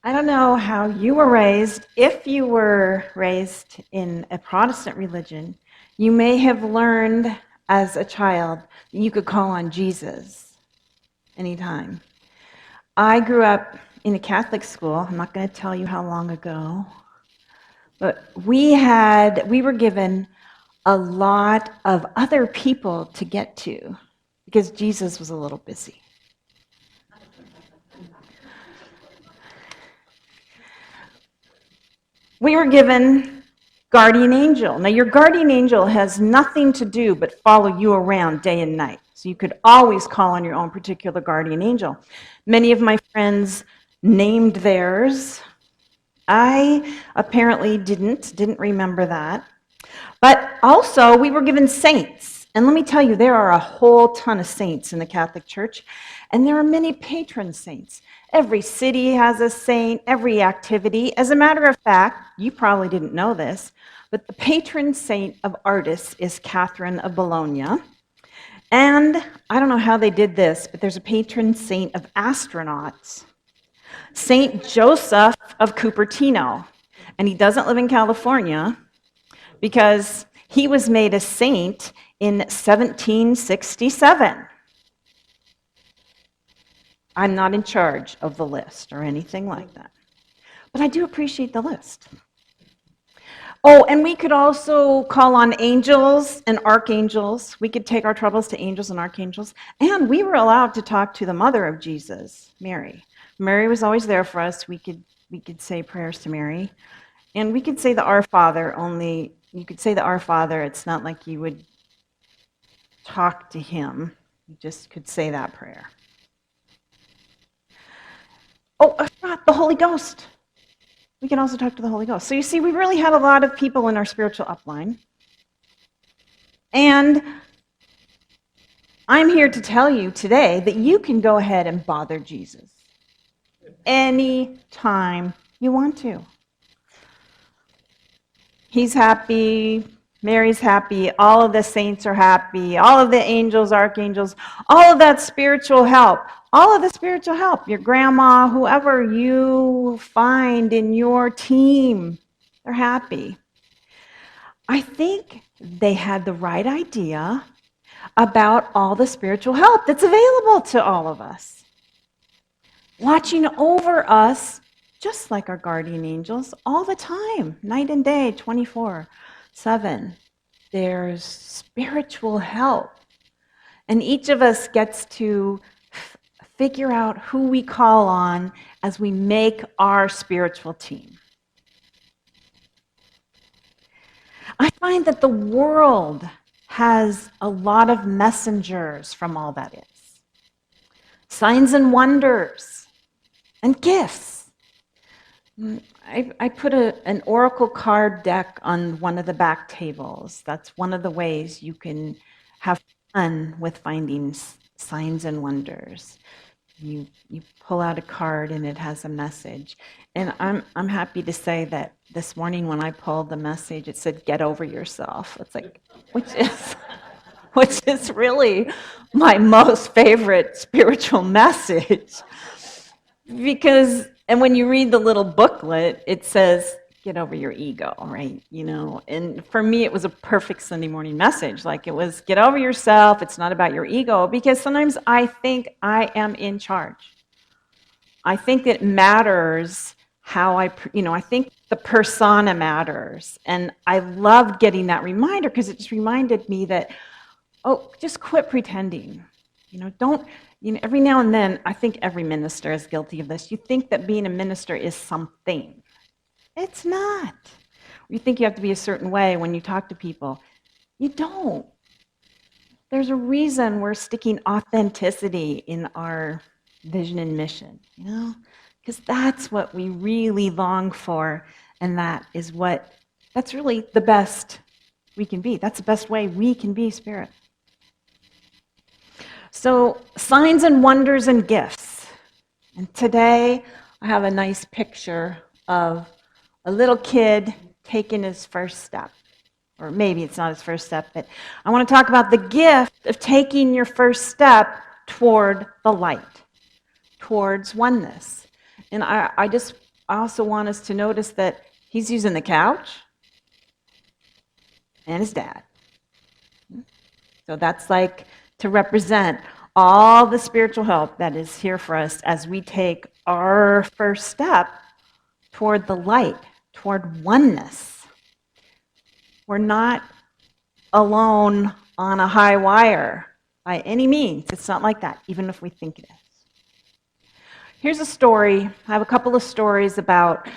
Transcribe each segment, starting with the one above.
I don't know how you were raised. If you were raised in a Protestant religion, you may have learned as a child that you could call on Jesus anytime. I grew up in a Catholic school. I'm not going to tell you how long ago. But we were given a lot of other people to get to because Jesus was a little busy. We were given guardian angel. Now, your guardian angel has nothing to do but follow you around day and night. So you could always call on your own particular guardian angel. Many of my friends named theirs. I apparently didn't remember that. But also, we were given saints. And let me tell you, there are a whole ton of saints in the Catholic Church, and there are many patron saints. Every city has a saint, every activity. As a matter of fact, you probably didn't know this, but the patron saint of artists is Catherine of Bologna. And I don't know how they did this, but there's a patron saint of astronauts, Saint Joseph of Cupertino. And he doesn't live in California because he was made a saint in 1767. I'm not in charge of the list or anything like that. But I do appreciate the list. Oh, and we could also call on angels and archangels. We could take our troubles to angels and archangels. And we were allowed to talk to the mother of Jesus, Mary. Mary was always there for us. We could say prayers to Mary. And we could say the Our Father, only you could say the Our Father. It's not like you would talk to him. You just could say that prayer. Oh, I forgot the Holy Ghost. We can also talk to the Holy Ghost. So you see, we really had a lot of people in our spiritual upline. And I'm here to tell you today that you can go ahead and bother Jesus anytime you want to. He's happy, Mary's happy, all of the saints are happy, all of the angels, archangels, all of that spiritual help. All of the spiritual help, your grandma, whoever you find in your team, they're happy. I think they had the right idea about all the spiritual help that's available to all of us. Watching over us, just like our guardian angels, all the time, night and day, 24/7. There's spiritual help. And each of us gets to figure out who we call on as we make our spiritual team. I find that the world has a lot of messengers from all that is. Signs and wonders and gifts. I put an oracle card deck on one of the back tables. That's one of the ways you can have fun with finding signs and wonders. You pull out a card and it has a message. And I'm happy to say that this morning when I pulled the message, it said, "Get over yourself." It's like, which is really my most favorite spiritual message. Because, and when you read the little booklet, it says, get over your ego, right? You know, and for me, it was a perfect Sunday morning message. Like it was, get over yourself. It's not about your ego, because sometimes I think I am in charge. I think it matters how I think the persona matters. And I loved getting that reminder because it just reminded me that, just quit pretending. Every now and then, I think every minister is guilty of this. You think that being a minister is something. It's not. You think you have to be a certain way when you talk to people. You don't. There's a reason we're sticking authenticity in our vision and mission, because that's what we really long for, and that's really the best we can be. That's the best way we can be spirit. So, signs and wonders and gifts. And today, I have a nice picture of a little kid taking his first step. Or maybe it's not his first step, but I want to talk about the gift of taking your first step toward the light, towards oneness. And I also want us to notice that he's using the couch and his dad. So that's like to represent all the spiritual help that is here for us as we take our first step toward the light, toward oneness. We're not alone on a high wire by any means. It's not like that, even if we think it is. Here's a story. I have a couple of stories about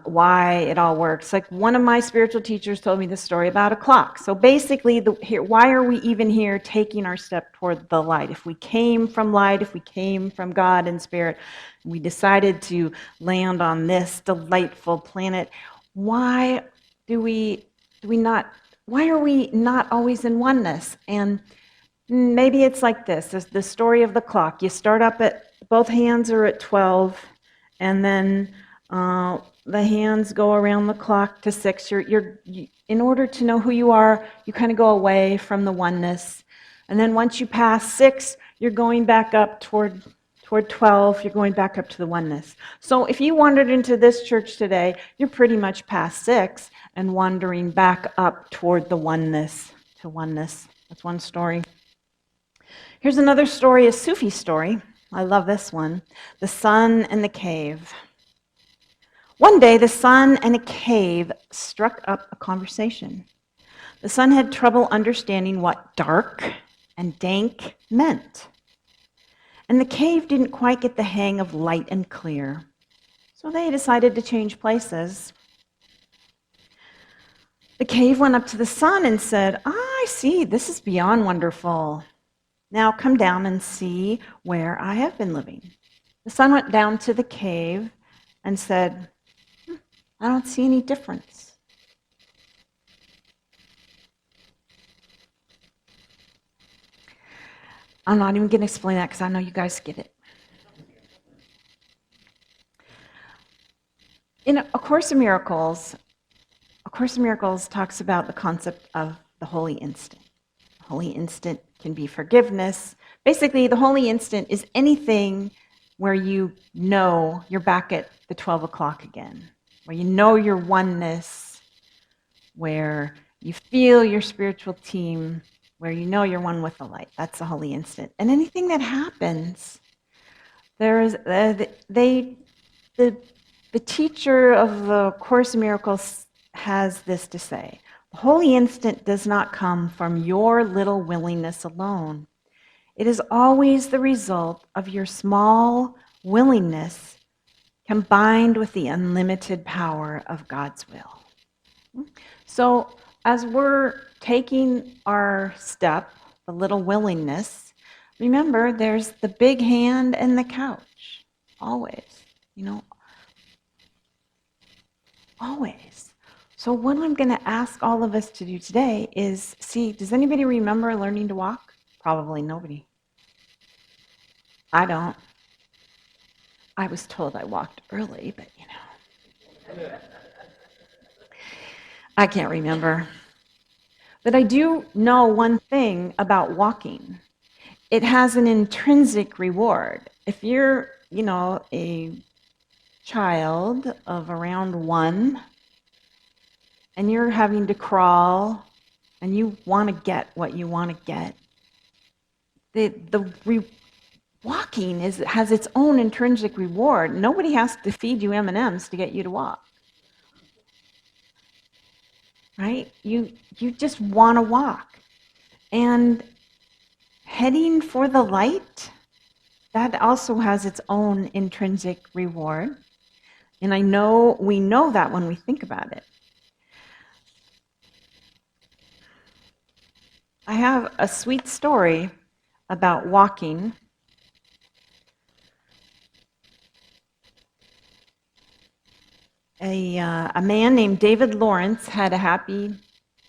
why it all works. Like one of my spiritual teachers told me this story about a clock. So basically, why are we even here taking our step toward the light? If we came from light, if we came from God and Spirit, we decided to land on this delightful planet, why are we not always in oneness? And maybe it's like this. There's the story of the clock. You start up at, both hands are at 12, and then the hands go around the clock to 6. In order to know who you are, you kind of go away from the oneness. And then once you pass 6, you're going back up toward 12. You're going back up to the oneness. So if you wandered into this church today, you're pretty much past 6 and wandering back up toward the oneness to oneness. That's one story. Here's another story, a Sufi story. I love this one. The sun and the cave. One day, the sun and a cave struck up a conversation. The sun had trouble understanding what dark and dank meant. And the cave didn't quite get the hang of light and clear. So they decided to change places. The cave went up to the sun and said, I see, this is beyond wonderful. Now come down and see where I have been living. The sun went down to the cave and said, I don't see any difference. I'm not even going to explain that because I know you guys get it. In A Course in Miracles talks about the concept of the holy instant. The holy instant can be forgiveness. Basically, the holy instant is anything where you know you're back at the 12 o'clock again, where you know your oneness, where you feel your spiritual team, where you know you're one with the light. That's the holy instant. And anything that happens, there is the teacher of the Course in Miracles has this to say: the holy instant does not come from your little willingness alone. It is always the result of your small willingness combined with the unlimited power of God's will. So as we're taking our step, the little willingness, remember there's the big hand and the couch. Always, always. So what I'm going to ask all of us to do today is see, does anybody remember learning to walk? Probably nobody. I don't. I was told I walked early, but I can't remember. But I do know one thing about walking. It has an intrinsic reward. If you're, a child of around 1, and you're having to crawl, and you want to get what you want to get, walking has its own intrinsic reward. Nobody has to feed you M&Ms to get you to walk. Right? You just want to walk. And heading for the light, that also has its own intrinsic reward. And we know that when we think about it. I have a sweet story about walking. A man named David Lawrence had a happy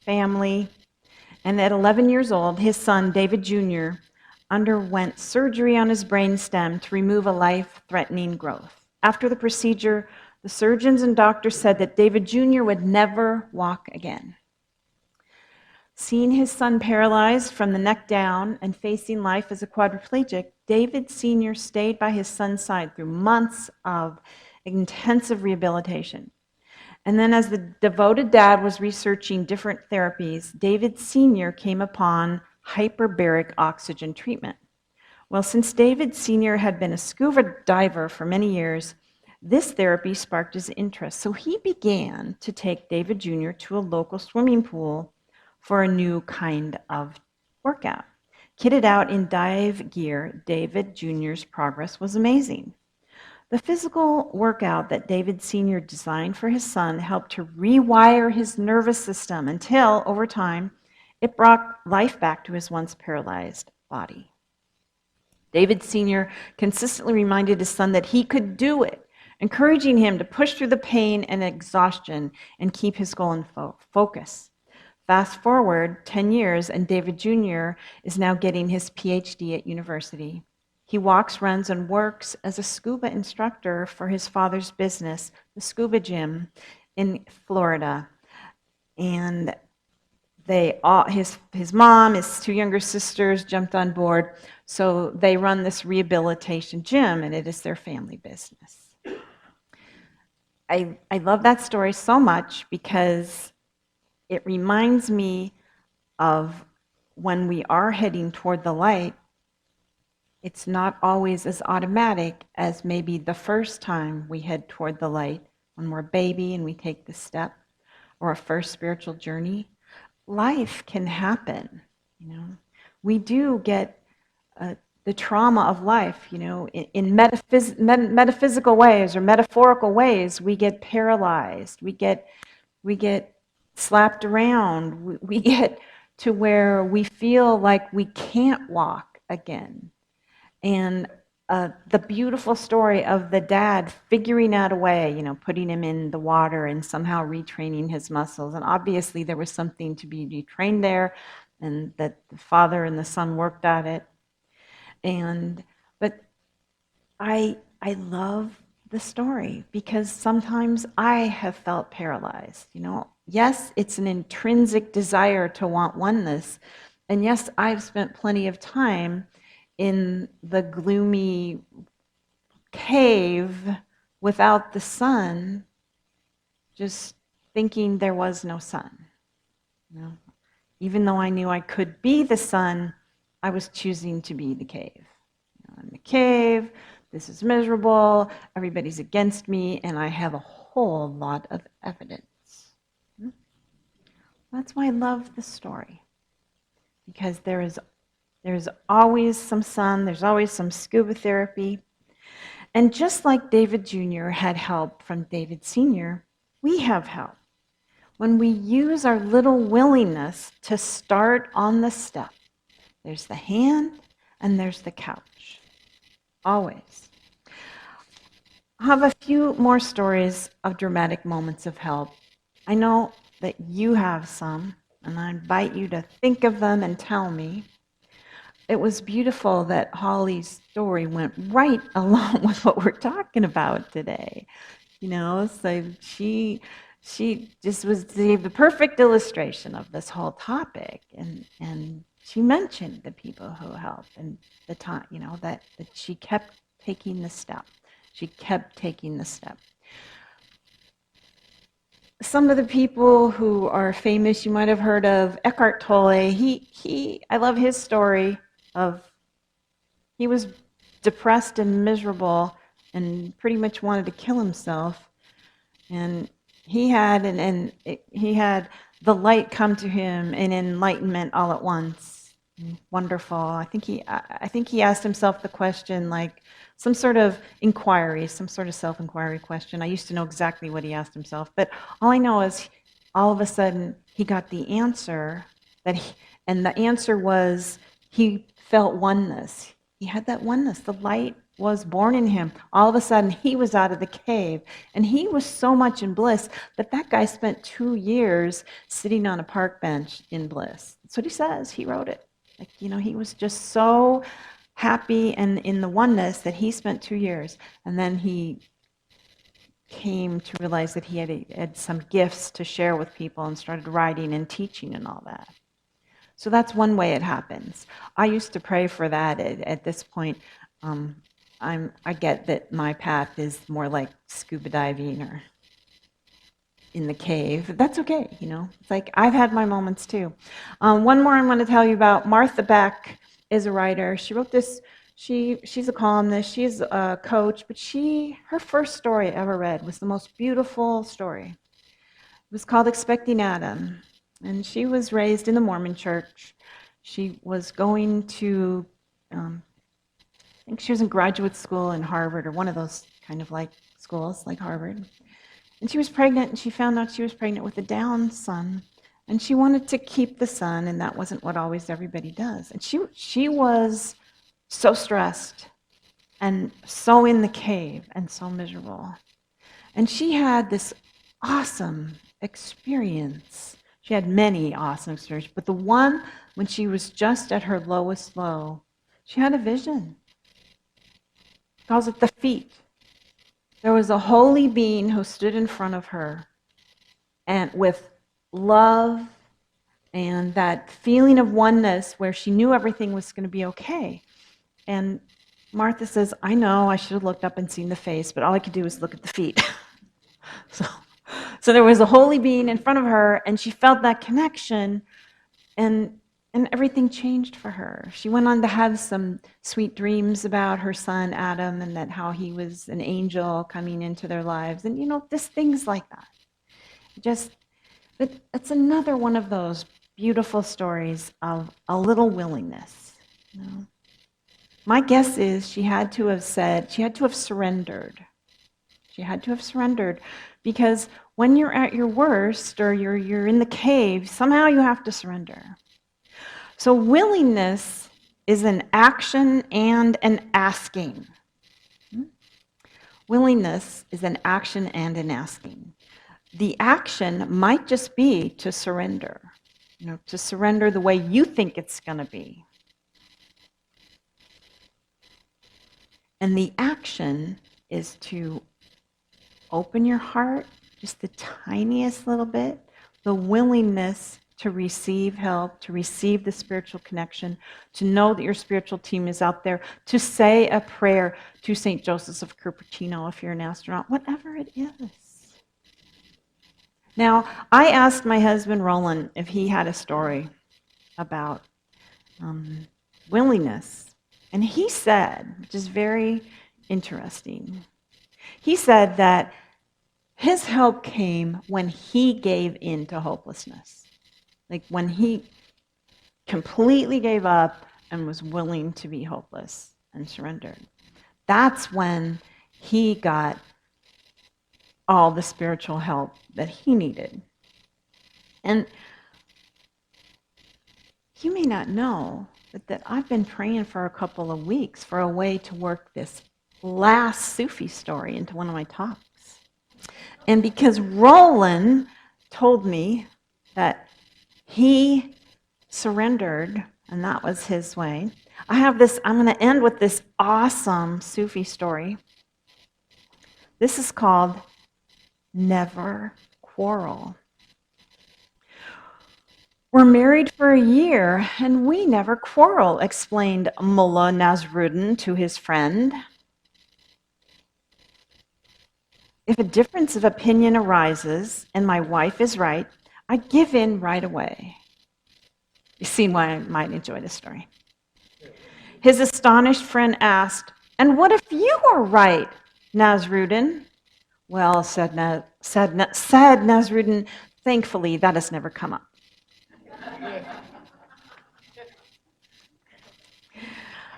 family, and at 11 years old, his son, David Jr., underwent surgery on his brainstem to remove a life-threatening growth. After the procedure, the surgeons and doctors said that David Jr. would never walk again. Seeing his son paralyzed from the neck down and facing life as a quadriplegic, David Sr. stayed by his son's side through months of intensive rehabilitation. And then as the devoted dad was researching different therapies, David Sr. came upon hyperbaric oxygen treatment. Well, since David Sr. had been a scuba diver for many years, this therapy sparked his interest. So he began to take David Jr. to a local swimming pool for a new kind of workout. Kitted out in dive gear, David Jr.'s progress was amazing. The physical workout that David Sr. designed for his son helped to rewire his nervous system until, over time, it brought life back to his once paralyzed body. David Sr. consistently reminded his son that he could do it, encouraging him to push through the pain and exhaustion and keep his goal in focus. Fast forward 10 years, and David Jr. is now getting his PhD at university. He walks, runs, and works as a scuba instructor for his father's business, the Scuba Gym in Florida. And his mom, his two younger sisters jumped on board, so they run this rehabilitation gym, and it is their family business. I love that story so much because it reminds me of when we are heading toward the light, it's not always as automatic as maybe the first time we head toward the light when we're a baby and we take the step, or a first spiritual journey. Life can happen, We do get the trauma of life, in metaphysical ways or metaphorical ways. We get paralyzed. We get slapped around. We get to where we feel like we can't walk again. And the beautiful story of the dad figuring out a way, putting him in the water and somehow retraining his muscles. And obviously there was something to be retrained there, and that the father and the son worked at it. But I love the story because sometimes I have felt paralyzed. Yes, it's an intrinsic desire to want oneness. And yes, I've spent plenty of time in the gloomy cave without the sun, just thinking there was no sun. Even though I knew I could be the sun, I was choosing to be the cave. I'm the cave, this is miserable, everybody's against me, and I have a whole lot of evidence. That's why I love the story, because there's always some sun, there's always some scuba therapy. And just like David Jr. had help from David Sr., we have help when we use our little willingness to start on the step. There's the hand and there's the couch. Always. I have a few more stories of dramatic moments of help. I know that you have some, and I invite you to think of them and tell me. It was beautiful that Holly's story went right along with what we're talking about today. So she just gave the perfect illustration of this whole topic, and she mentioned the people who helped and the time, that she kept taking the step. She kept taking the step. Some of the people who are famous, you might have heard of Eckhart Tolle. I love his story of, he was depressed and miserable and pretty much wanted to kill himself. And he had the light come to him in enlightenment all at once. Wonderful. I think he asked himself the question, like some sort of inquiry, some sort of self-inquiry question. I used to know exactly what he asked himself, but all I know is all of a sudden he got the answer and the answer was he felt oneness. He had that oneness. The light was born in him. All of a sudden, he was out of the cave. And he was so much in bliss that guy spent 2 years sitting on a park bench in bliss. That's what he says. He wrote it. He was just so happy and in the oneness that he spent 2 years. And then he came to realize that he had some gifts to share with people and started writing and teaching and all that. So that's one way it happens. I used to pray for that at this point. I get that my path is more like scuba diving or in the cave. That's okay, you know. It's like I've had my moments too. One more I want to tell you about. Martha Beck is a writer. She wrote this. She's a columnist. She's a coach, but her first story I ever read was the most beautiful story. It was called Expecting Adam, and she was raised in the Mormon church. She was going to, I think she was in graduate school in Harvard or one of those kind of like schools like Harvard. And she was pregnant, and she found out she was pregnant with a Down son. And she wanted to keep the son, and that wasn't what always everybody does. And she was so stressed and so in the cave and so miserable. And she had this awesome experience. She had many awesome experiences, but the one when she was just at her lowest low, she had a vision. She calls it the feet. There was a holy being who stood in front of her, and with love and that feeling of oneness where she knew everything was going to be okay. And Martha says, I know I should have looked up and seen the face, but all I could do was look at the feet. So there was a holy being in front of her, and she felt that connection, and everything changed for her. She went on to have some sweet dreams about her son, Adam, and that how he was an angel coming into their lives. And, just things like that. It's another one of those beautiful stories of a little willingness. My guess is she had to have surrendered. She had to have surrendered because when you're at your worst or you're in the cave, somehow you have to surrender. So willingness is an action and an asking. Willingness is an action and an asking. The action might just be to surrender, to surrender the way you think it's going to be. And the action is to open your heart just the tiniest little bit, the willingness to receive help, to receive the spiritual connection, to know that your spiritual team is out there, to say a prayer to St. Joseph of Cupertino if you're an astronaut, whatever it is. Now, I asked my husband, Roland, if he had a story about willingness. And he said, which is very interesting, he said that his help came when he gave in to hopelessness. Like when he completely gave up and was willing to be hopeless and surrendered. That's when he got all the spiritual help that he needed. And you may not know, but that I've been praying for a couple of weeks for a way to work this last Sufi story into one of my talks. And because Roland told me that he surrendered, and that was his way, I'm going to end with this awesome Sufi story. This is called Never Quarrel. We're married for a year, and we never quarrel, explained Mullah Nasruddin to his friend. If a difference of opinion arises and my wife is right, I give in right away. You see why I might enjoy this story. His astonished friend asked, and what if you are right, Nasruddin? Well, said Nasruddin, thankfully that has never come up.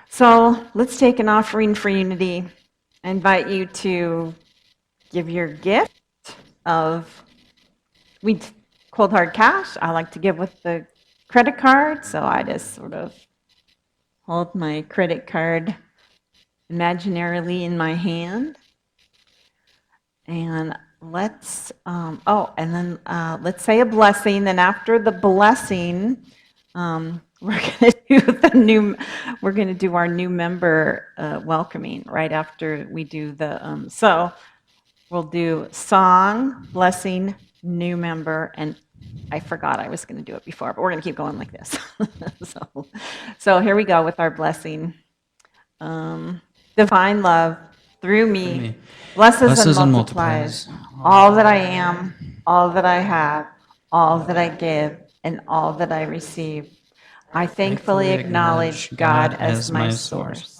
So let's take an offering for unity. I invite you to give your gift of cold hard cash. I like to give with the credit card, so I just sort of hold my credit card imaginarily in my hand. And let's let's say a blessing. Then after the blessing, we're going to do our new member welcoming right after we do the. So we'll do song, blessing, new member, and I forgot I was going to do it before, but we're going to keep going like this. So here we go with our blessing. Divine love, through me, me, blesses and multiplies all that I am, all that I have, all that I give, and all that I receive. I thankfully acknowledge God as my source.